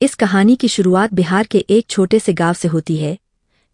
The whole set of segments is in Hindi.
इस कहानी की शुरुआत बिहार के एक छोटे से गांव से होती है,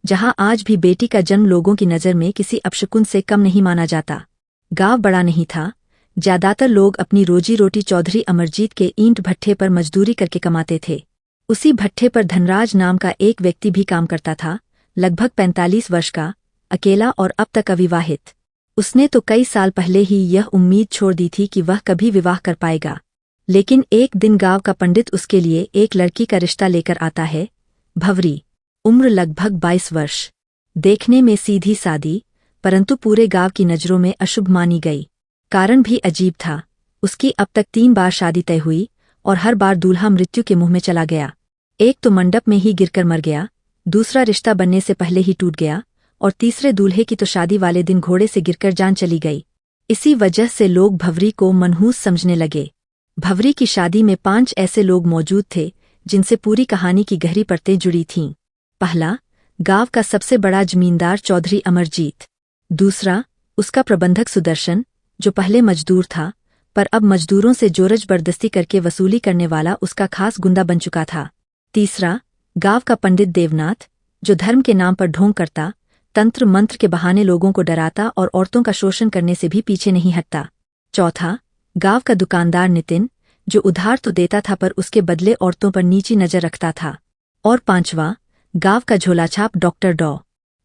जहां आज भी बेटी का जन्म लोगों की नज़र में किसी अपशकुन से कम नहीं माना जाता। गांव बड़ा नहीं था, ज्यादातर लोग अपनी रोजी रोटी चौधरी अमरजीत के ईंट भट्ठे पर मजदूरी करके कमाते थे। उसी भट्ठे पर धनराज नाम का एक व्यक्ति भी काम करता था, लगभग 45 वर्ष का, अकेला और अब तक अविवाहित। उसने तो कई साल पहले ही यह उम्मीद छोड़ दी थी कि वह कभी विवाह कर पाएगा। लेकिन एक दिन गांव का पंडित उसके लिए एक लड़की का रिश्ता लेकर आता है। भंवरी, उम्र लगभग 22 वर्ष, देखने में सीधी सादी, परंतु पूरे गांव की नज़रों में अशुभ मानी गई। कारण भी अजीब था, उसकी अब तक 3 बार शादी तय हुई और हर बार दूल्हा मृत्यु के मुंह में चला गया। एक तो मंडप में ही गिरकर मर गया, दूसरा रिश्ता बनने से पहले ही टूट गया और तीसरे दूल्हे की तो शादी वाले दिन घोड़े से गिरकर जान चली गई। इसी वजह से लोग भंवरी को मनहूस समझने लगे। भंवरी की शादी में 5 ऐसे लोग मौजूद थे जिनसे पूरी कहानी की गहरी परतें जुड़ी थीं। पहला, गांव का सबसे बड़ा जमींदार चौधरी अमरजीत। दूसरा, उसका प्रबंधक सुदर्शन, जो पहले मजदूर था पर अब मजदूरों से जोर जबरदस्ती करके वसूली करने वाला उसका खास गुंडा बन चुका था। तीसरा, गांव का पंडित देवनाथ, जो धर्म के नाम पर ढोंग करता, तंत्र मंत्र के बहाने लोगों को डराता और औरतों का शोषण करने से भी पीछे नहीं हटता। चौथा, गांव का दुकानदार नितिन, जो उधार तो देता था पर उसके बदले औरतों पर नीची नजर रखता था। और पांचवा, गांव का झोलाछाप डॉक्टर डॉ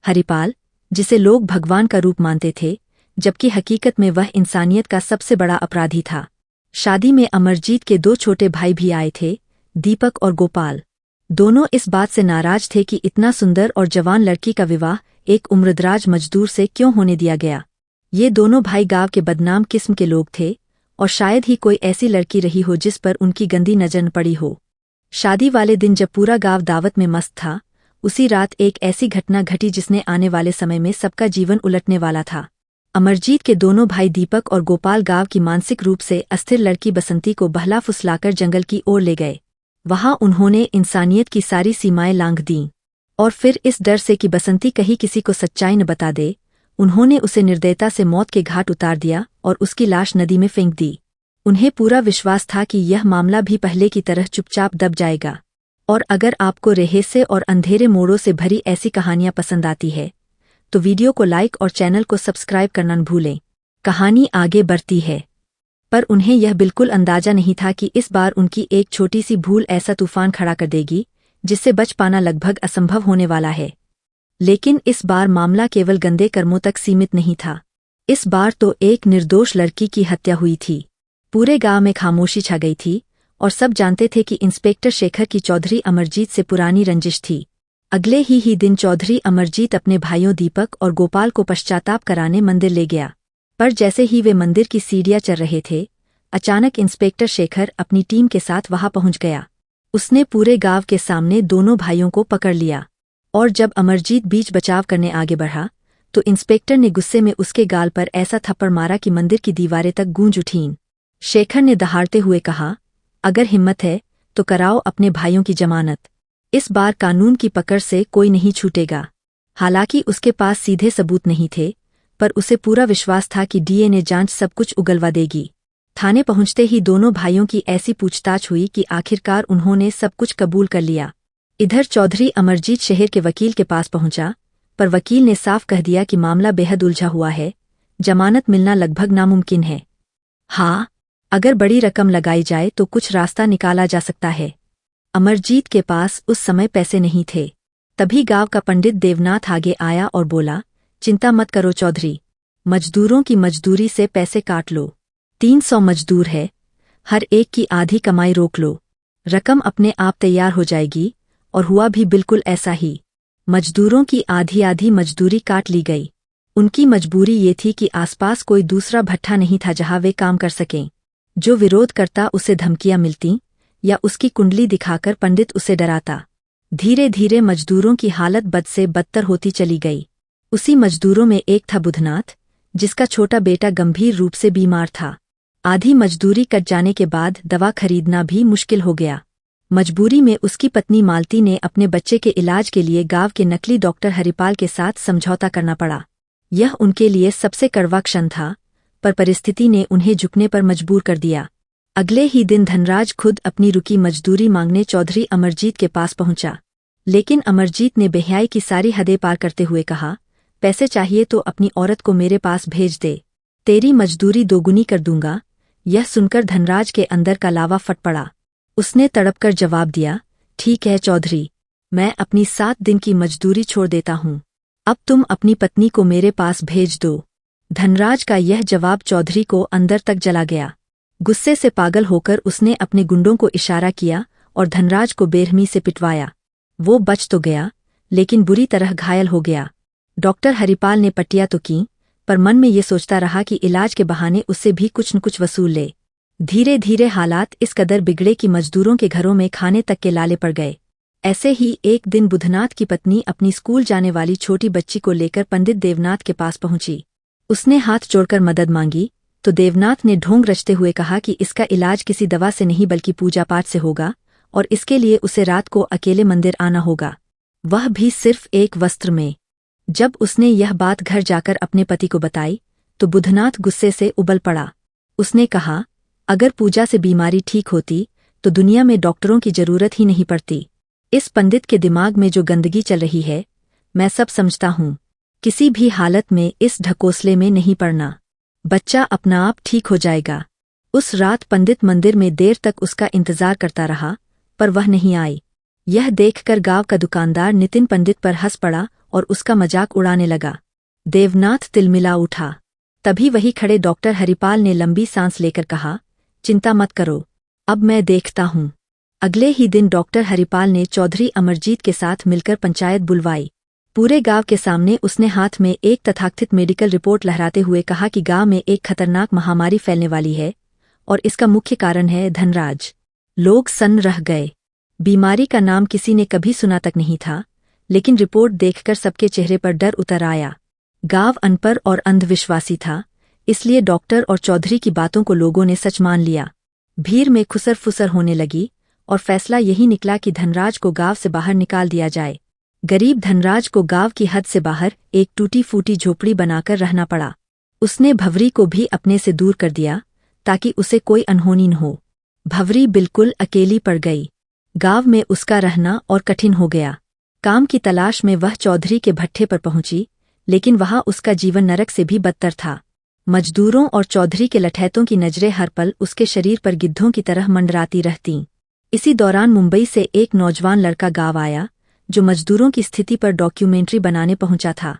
हरिपाल, जिसे लोग भगवान का रूप मानते थे, जबकि हकीकत में वह इंसानियत का सबसे बड़ा अपराधी था। शादी में अमरजीत के 2 छोटे भाई भी आए थे, दीपक और गोपाल। दोनों इस बात से नाराज थे कि इतना सुंदर और जवान लड़की का विवाह एक उम्रदराज मजदूर से क्यों होने दिया गया। ये दोनों भाई गांव के बदनाम किस्म के लोग थे और शायद ही कोई ऐसी लड़की रही हो जिस पर उनकी गंदी नजर न पड़ी हो। शादी वाले दिन जब पूरा गांव दावत में मस्त था, उसी रात एक ऐसी घटना घटी जिसने आने वाले समय में सबका जीवन उलटने वाला था। अमरजीत के दोनों भाई दीपक और गोपाल गांव की मानसिक रूप से अस्थिर लड़की बसंती को बहला फुसलाकर जंगल की ओर ले गए। वहां उन्होंने इंसानियत की सारी सीमाएं लांघ दीं और फिर इस डर से कि बसंती कहीं किसी को सच्चाई न बता दे, उन्होंने उसे निर्दयता से मौत के घाट उतार दिया और उसकी लाश नदी में फेंक दी। उन्हें पूरा विश्वास था कि यह मामला भी पहले की तरह चुपचाप दब जाएगा। और अगर आपको रहस्य और अंधेरे मोड़ों से भरी ऐसी कहानियां पसंद आती है तो वीडियो को लाइक और चैनल को सब्सक्राइब करना न भूलें। कहानी आगे बढ़ती है, पर उन्हें यह बिल्कुल अंदाजा नहीं था कि इस बार उनकी एक छोटी सी भूल ऐसा तूफान खड़ा कर देगी जिससे बच पाना लगभग असंभव होने वाला है। लेकिन इस बार मामला केवल गंदे कर्मों तक सीमित नहीं था। इस बार तो एक निर्दोष लड़की की हत्या हुई थी। पूरे गांव में खामोशी छा गई थी और सब जानते थे कि इंस्पेक्टर शेखर की चौधरी अमरजीत से पुरानी रंजिश थी। अगले ही दिन चौधरी अमरजीत अपने भाइयों दीपक और गोपाल को पश्चाताप कराने मंदिर ले गया। पर जैसे ही वे मंदिर की सीढ़ियां चढ़ रहे थे, अचानक इंस्पेक्टर शेखर अपनी टीम के साथ वहां पहुंच गया। उसने पूरे गांव के सामने दोनों भाइयों को पकड़ लिया और जब अमरजीत बीच बचाव करने आगे बढ़ा तो इंस्पेक्टर ने गुस्से में उसके गाल पर ऐसा थप्पड़ मारा कि मंदिर की दीवारें तक गूंज उठीं। शेखर ने दहाड़ते हुए कहा, अगर हिम्मत है तो कराओ अपने भाइयों की जमानत। इस बार कानून की पकड़ से कोई नहीं छूटेगा। हालांकि उसके पास सीधे सबूत नहीं थे, पर उसे पूरा विश्वास था कि डीएनए जांच सब कुछ उगलवा देगी। थाने पहुंचते ही दोनों भाइयों की ऐसी पूछताछ हुई कि आखिरकार उन्होंने सब कुछ कबूल कर लिया। इधर चौधरी अमरजीत शहर के वकील के पास पहुंचा, पर वकील ने साफ कह दिया कि मामला बेहद उलझा हुआ है, जमानत मिलना लगभग नामुमकिन है। हाँ, अगर बड़ी रकम लगाई जाए तो कुछ रास्ता निकाला जा सकता है। अमरजीत के पास उस समय पैसे नहीं थे। तभी गांव का पंडित देवनाथ आगे आया और बोला, चिंता मत करो चौधरी, मजदूरों की मजदूरी से पैसे काट लो। 300 मजदूर है, हर एक की आधी कमाई रोक लो, रकम अपने आप तैयार हो जाएगी। और हुआ भी बिल्कुल ऐसा ही। मजदूरों की आधी आधी मजदूरी काट ली गई। उनकी मजबूरी ये थी कि आसपास कोई दूसरा भट्ठा नहीं था जहां वे काम कर सकें। जो विरोध करता उसे धमकियां मिलती या उसकी कुंडली दिखाकर पंडित उसे डराता। धीरे धीरे मजदूरों की हालत बद से बदतर होती चली गई। उसी मजदूरों में एक था बुधनाथ, जिसका छोटा बेटा गंभीर रूप से बीमार था। आधी मजदूरी कट जाने के बाद दवा खरीदना भी मुश्किल हो गया। मजबूरी में उसकी पत्नी मालती ने अपने बच्चे के इलाज के लिए गांव के नकली डॉक्टर हरिपाल के साथ समझौता करना पड़ा। यह उनके लिए सबसे कड़वा क्षण था, पर परिस्थिति ने उन्हें झुकने पर मजबूर कर दिया। अगले ही दिन धनराज खुद अपनी रुकी मजदूरी मांगने चौधरी अमरजीत के पास पहुंचा। लेकिन अमरजीत ने बेहयाई की सारी हदें पार करते हुए कहा, पैसे चाहिए तो अपनी औरत को मेरे पास भेज दे, तेरी मजदूरी दोगुनी कर दूंगा। यह सुनकर धनराज के अंदर का लावा फट पड़ा। उसने तड़पकर जवाब दिया, ठीक है चौधरी, मैं अपनी 7 दिन की मजदूरी छोड़ देता हूँ। अब तुम अपनी पत्नी को मेरे पास भेज दो। धनराज का यह जवाब चौधरी को अंदर तक जला गया। गुस्से से पागल होकर उसने अपने गुंडों को इशारा किया और धनराज को बेरहमी से पिटवाया। वो बच तो गया, लेकिन बुरी तरह घायल हो गया। डॉक्टर हरिपाल ने पट्टियां तो की, पर मन में ये सोचता रहा कि इलाज के बहाने उससे भी कुछ न कुछ वसूल ले। धीरे धीरे हालात इस कदर बिगड़े कि मजदूरों के घरों में खाने तक के लाले पड़ गए। ऐसे ही एक दिन बुधनाथ की पत्नी अपनी स्कूल जाने वाली छोटी बच्ची को लेकर पंडित देवनाथ के पास पहुंची। उसने हाथ जोड़कर मदद मांगी तो देवनाथ ने ढोंग रचते हुए कहा कि इसका इलाज किसी दवा से नहीं बल्कि पूजा पाठ से होगा, और इसके लिए उसे रात को अकेले मंदिर आना होगा, वह भी सिर्फ एक वस्त्र में। जब उसने यह बात घर जाकर अपने पति को बताई तो बुधनाथ गुस्से से उबल पड़ा। उसने कहा, अगर पूजा से बीमारी ठीक होती तो दुनिया में डॉक्टरों की जरूरत ही नहीं पड़ती। इस पंडित के दिमाग में जो गंदगी चल रही है, मैं सब समझता हूँ। किसी भी हालत में इस ढकोसले में नहीं पड़ना। बच्चा अपना आप ठीक हो जाएगा। उस रात पंडित मंदिर में देर तक उसका इंतजार करता रहा, पर वह नहीं आई। यह देखकर गांव का दुकानदार नितिन पंडित पर हंस पड़ा और उसका मजाक उड़ाने लगा। देवनाथ तिलमिला उठा। तभी वही खड़े डॉक्टर हरिपाल ने लंबी सांस लेकर कहा, चिंता मत करो, अब मैं देखता हूँ। अगले ही दिन डॉक्टर हरिपाल ने चौधरी अमरजीत के साथ मिलकर पंचायत बुलवाई। पूरे गांव के सामने उसने हाथ में एक तथाकथित मेडिकल रिपोर्ट लहराते हुए कहा कि गांव में एक खतरनाक महामारी फैलने वाली है और इसका मुख्य कारण है धनराज। लोग सन्न रह गए। बीमारी का नाम किसी ने कभी सुना तक नहीं था, लेकिन रिपोर्ट देखकर सबके चेहरे पर डर उतर आया। गांव अनपढ़ और अंधविश्वासी था, इसलिए डॉक्टर और चौधरी की बातों को लोगों ने सच मान लिया। भीड़ में खुसर फुसर होने लगी और फैसला यही निकला कि धनराज को गांव से बाहर निकाल दिया जाए। गरीब धनराज को गांव की हद से बाहर एक टूटी फूटी झोपड़ी बनाकर रहना पड़ा। उसने भवरी को भी अपने से दूर कर दिया ताकि उसे कोई अनहोनी न हो। भवरी बिल्कुल अकेली पड़ गई। गांव में उसका रहना और कठिन हो गया। काम की तलाश में वह चौधरी के भट्ठे पर पहुंची, लेकिन वहां उसका जीवन नरक से भी बदतर था। मजदूरों और चौधरी के लठैतों की नजरें हर पल उसके शरीर पर गिद्धों की तरह मंडराती रहतीं। इसी दौरान मुंबई से एक नौजवान लड़का गांव आया, जो मजदूरों की स्थिति पर डॉक्यूमेंट्री बनाने पहुंचा था।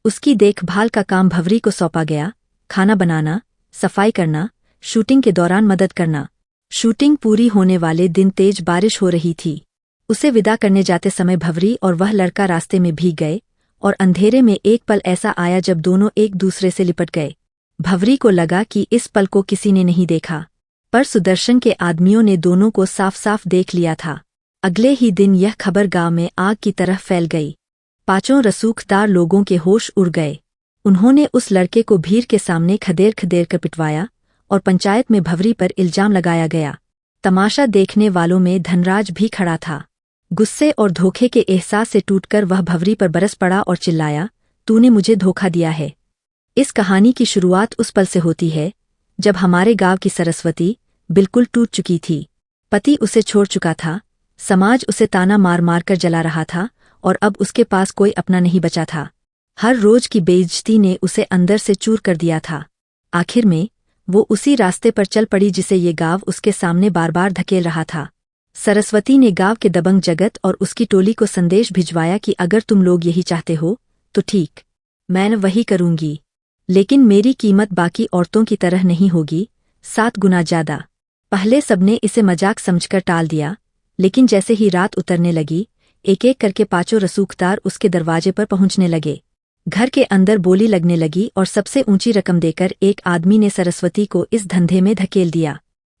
उसकी देखभाल का काम भवरी को सौंपा गया, खाना बनाना, सफाई करना, शूटिंग के दौरान मदद करना। शूटिंग पूरी होने वाले दिन तेज बारिश हो रही थी। उसे विदा करने जाते समय भवरी और वह लड़का रास्ते में भीग गए और अंधेरे में एक पल ऐसा आया जब दोनों एक दूसरे से लिपट गए। भवरी को लगा कि इस पल को किसी ने नहीं देखा, पर सुदर्शन के आदमियों ने दोनों को साफ साफ देख लिया था। अगले ही दिन यह खबर गांव में आग की तरह फैल गई। पांचों रसूखदार लोगों के होश उड़ गए। उन्होंने उस लड़के को भीड़ के सामने खदेड़ खदेड़ कर पिटवाया और पंचायत में भवरी पर इल्जाम लगाया गया। तमाशा देखने वालों में धनराज भी खड़ा था। गुस्से और धोखे के एहसास से टूटकर वह भवरी पर बरस पड़ा और चिल्लाया, तूने मुझे धोखा दिया है। इस कहानी की शुरुआत उस पल से होती है जब हमारे गांव की सरस्वती बिल्कुल टूट चुकी थी। पति उसे छोड़ चुका था, समाज उसे ताना मार मार कर जला रहा था और अब उसके पास कोई अपना नहीं बचा था। हर रोज की बेइज्जती ने उसे अंदर से चूर कर दिया था। आखिर में वो उसी रास्ते पर चल पड़ी जिसे ये गांव उसके सामने बार बार धकेल रहा था। सरस्वती ने गांव के दबंग जगत और उसकी टोली को संदेश भिजवाया कि अगर तुम लोग यही चाहते हो तो ठीक, मैं वही करूंगी, लेकिन मेरी कीमत बाकी औरतों की तरह नहीं होगी, 7 गुना ज्यादा। पहले सबने इसे मजाक समझकर टाल दिया, लेकिन जैसे ही रात उतरने लगी, एक एक करके पांचों रसूखदार उसके दरवाजे पर पहुंचने लगे। घर के अंदर बोली लगने लगी और सबसे ऊंची रकम देकर एक आदमी ने सरस्वती को इस धंधे में धकेल दिया।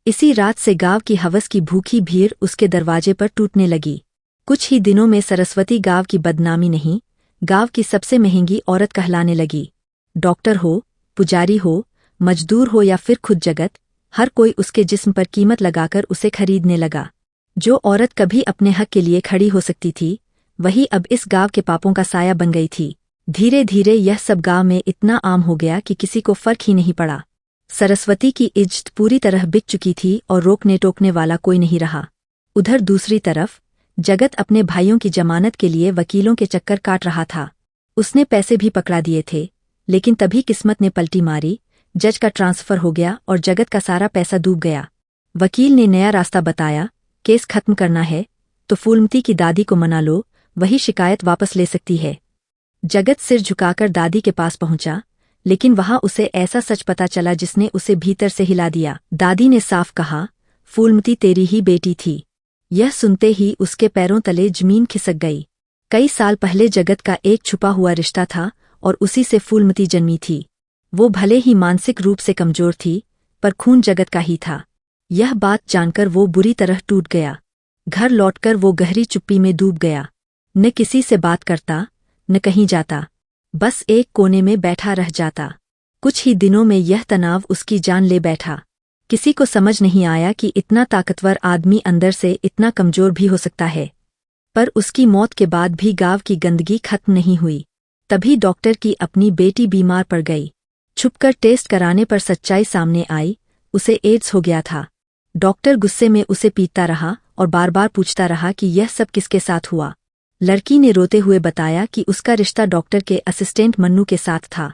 इसी रात से गांव की हवस की भूखी भीड़ उसके दरवाजे पर टूटने लगी। कुछ ही दिनों में सरस्वती गांव की बदनामी नहीं, गांव की सबसे महंगी औरत कहलाने लगी। डॉक्टर हो, पुजारी हो, मजदूर हो या फिर खुद जगत, हर कोई उसके जिस्म पर कीमत लगाकर उसे खरीदने लगा। जो औरत कभी अपने हक के लिए खड़ी हो सकती थी, वही अब इस गांव के पापों का साया बन गई थी। धीरे धीरे यह सब गांव में इतना आम हो गया कि किसी को फर्क ही नहीं पड़ा। सरस्वती की इज्जत पूरी तरह बिक चुकी थी और रोकने टोकने वाला कोई नहीं रहा। उधर दूसरी तरफ जगत अपने भाइयों की जमानत के लिए वकीलों के चक्कर काट रहा था। उसने पैसे भी पकड़ा दिए थे, लेकिन तभी किस्मत ने पलटी मारी, जज का ट्रांसफर हो गया और जगत का सारा पैसा डूब गया। वकील ने नया रास्ता बताया, केस खत्म करना है तो फूलमती की दादी को मना लो, वही शिकायत वापस ले सकती है। जगत सिर झुकाकर दादी के पास पहुंचा, लेकिन वहां उसे ऐसा सच पता चला जिसने उसे भीतर से हिला दिया। दादी ने साफ कहा, फूलमती तेरी ही बेटी थी। यह सुनते ही उसके पैरों तले जमीन खिसक गई। कई साल पहले जगत का एक छुपा हुआ रिश्ता था और उसी से फूलमती जन्मी थी। वो भले ही मानसिक रूप से कमजोर थी, पर खून जगत का ही था। यह बात जानकर वो बुरी तरह टूट गया। घर लौटकर वो गहरी चुप्पी में डूब गया। न किसी से बात करता, न कहीं जाता, बस एक कोने में बैठा रह जाता। कुछ ही दिनों में यह तनाव उसकी जान ले बैठा। किसी को समझ नहीं आया कि इतना ताकतवर आदमी अंदर से इतना कमजोर भी हो सकता है। पर उसकी मौत के बाद भी गांव की गंदगी खत्म नहीं हुई। तभी डॉक्टर की अपनी बेटी बीमार पड़ गई। छुपकर टेस्ट कराने पर सच्चाई सामने आई, उसे एड्स हो गया था। डॉक्टर गुस्से में उसे पीटता रहा और बार बार पूछता रहा कि यह सब किसके साथ हुआ। लड़की ने रोते हुए बताया कि उसका रिश्ता डॉक्टर के असिस्टेंट मन्नू के साथ था।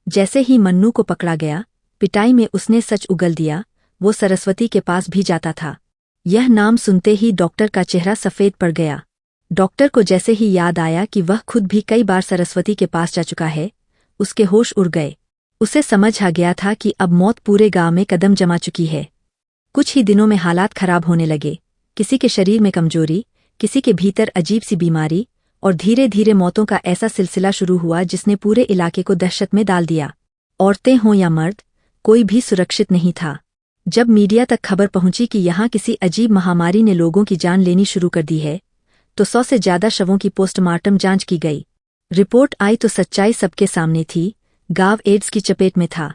जैसे ही मन्नू को पकड़ा गया, पिटाई में उसने सच उगल दिया, वो सरस्वती के पास भी जाता था। यह नाम सुनते ही डॉक्टर का चेहरा सफ़ेद पड़ गया। डॉक्टर को जैसे ही याद आया कि वह खुद भी कई बार सरस्वती के पास जा चुका है, उसके होश उड़ गए। उसे समझ आ गया था कि अब मौत पूरे गांव में कदम जमा चुकी है। कुछ ही दिनों में हालात खराब होने लगे। किसी के शरीर में कमजोरी, किसी के भीतर अजीब सी बीमारी, और धीरे धीरे मौतों का ऐसा सिलसिला शुरू हुआ जिसने पूरे इलाके को दहशत में डाल दिया। औरतें हों या मर्द, कोई भी सुरक्षित नहीं था। जब मीडिया तक खबर पहुंची कि यहाँ किसी अजीब महामारी ने लोगों की जान लेनी शुरू कर दी है, तो 100 से ज्यादा शवों की पोस्टमार्टम जांच की गई। रिपोर्ट आई तो सच्चाई सबके सामने थी, गांव एड्स की चपेट में था।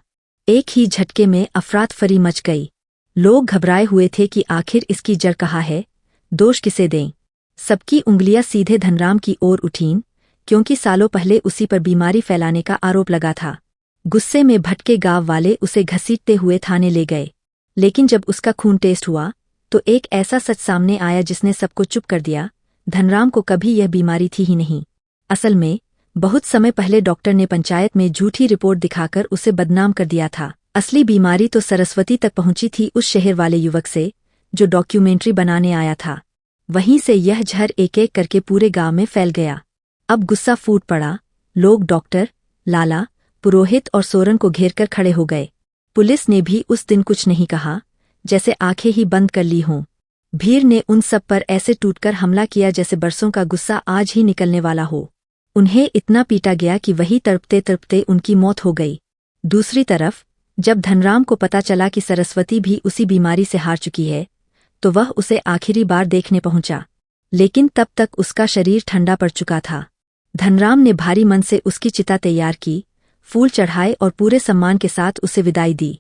एक ही झटके में अफरातफरी मच गई। लोग घबराए हुए थे कि आखिर इसकी जड़ कहाँ है, दोष किसे दें। सबकी उंगलियां सीधे धनराम की ओर उठीं, क्योंकि सालों पहले उसी पर बीमारी फैलाने का आरोप लगा था। गुस्से में भटके गांव वाले उसे घसीटते हुए थाने ले गए। लेकिन जब उसका खून टेस्ट हुआ, तो एक ऐसा सच सामने आया जिसने सबको चुप कर दिया। धनराम को कभी यह बीमारी थी ही नहीं। असल में बहुत समय पहले डॉक्टर ने पंचायत में झूठी रिपोर्ट दिखाकर उसे बदनाम कर दिया था। असली बीमारी तो सरस्वती तक पहुंची थी उस शहर वाले युवक से, जो डॉक्यूमेंट्री बनाने आया था। वहीं से यह जहर एक एक करके पूरे गांव में फैल गया। अब गुस्सा फूट पड़ा। लोग डॉक्टर, लाला, पुरोहित और सोरन को घेरकर खड़े हो गए। पुलिस ने भी उस दिन कुछ नहीं कहा, जैसे आंखें ही बंद कर ली हों। भीड़ ने उन सब पर ऐसे टूटकर हमला किया जैसे बरसों का गुस्सा आज ही निकलने वाला हो। उन्हें इतना पीटा गया कि वही तड़पते तड़पते उनकी मौत हो गई। दूसरी तरफ जब धनराम को पता चला कि सरस्वती भी उसी बीमारी से हार चुकी है, तो वह उसे आखिरी बार देखने पहुंचा। लेकिन तब तक उसका शरीर ठंडा पड़ चुका था। धनराम ने भारी मन से उसकी चिता तैयार की, फूल चढ़ाए और पूरे सम्मान के साथ उसे विदाई दी।